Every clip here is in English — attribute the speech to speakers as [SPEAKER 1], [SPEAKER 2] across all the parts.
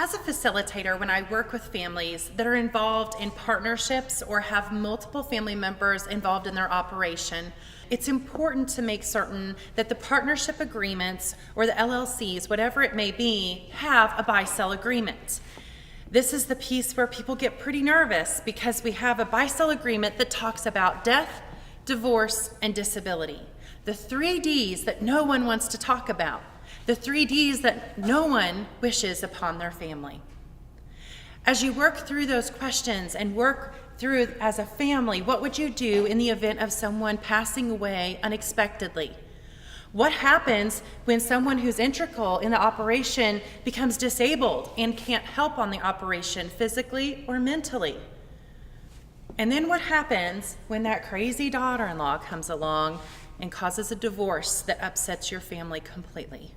[SPEAKER 1] As a facilitator, when I work with families that are involved in partnerships or have multiple family members involved in their operation, it's important to make certain that the partnership agreements or the LLCs, whatever it may be, have a buy-sell agreement. This is the piece where people get pretty nervous because we have a buy-sell agreement that talks about death, divorce, and disability. The 3 Ds that no one wants to talk about. The 3 Ds that no one wishes upon their family. As you work through those questions and work through as a family, what would you do in the event of someone passing away unexpectedly? What happens when someone who's integral in the operation becomes disabled and can't help on the operation physically or mentally? And then what happens when that crazy daughter-in-law comes along and causes a divorce that upsets your family completely?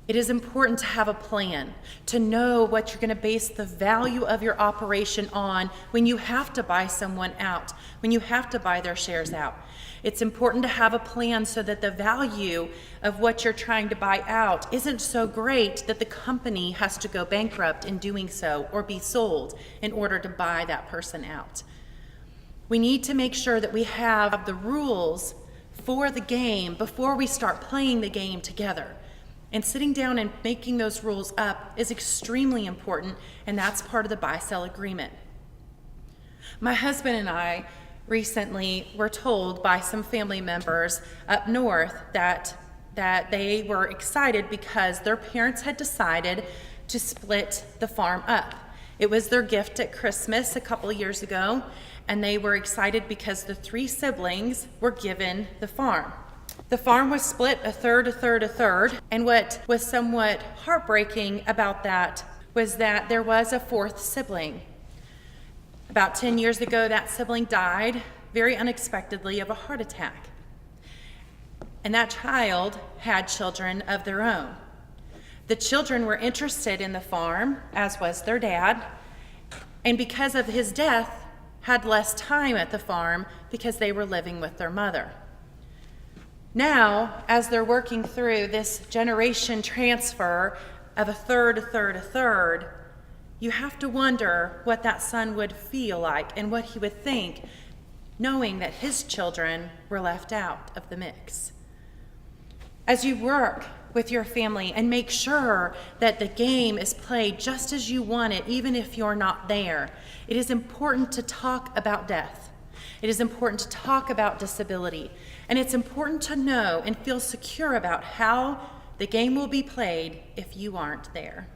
[SPEAKER 1] It is important to have a plan, to know what you're going to base the value of your operation on when you have to buy someone out, when you have to buy their shares out. It's important to have a plan so that the value of what you're trying to buy out isn't so great that the company has to go bankrupt in doing so or be sold in order to buy that person out. We need to make sure that we have the rules for the game before we start playing the game together. And sitting down and making those rules up is extremely important, and that's part of the buy-sell agreement. My husband and I recently were told by some family members up north that they were excited because their parents had decided to split the farm up. It was their gift at Christmas a couple of years ago, and they were excited because the 3 siblings were given the farm. The farm was split a third, and what was somewhat heartbreaking about that was that there was a 4th sibling. About 10 years ago, that sibling died very unexpectedly of a heart attack. And that child had children of their own. The children were interested in the farm, as was their dad, and because of his death, had less time at the farm because they were living with their mother. Now, as they're working through this generation transfer of a third, you have to wonder what that son would feel like and what he would think, knowing that his children were left out of the mix. As you work with your family and make sure that the game is played just as you want it, even if you're not there, it is important to talk about death. It is important to talk about disability, and it's important to know and feel secure about how the game will be played if you aren't there.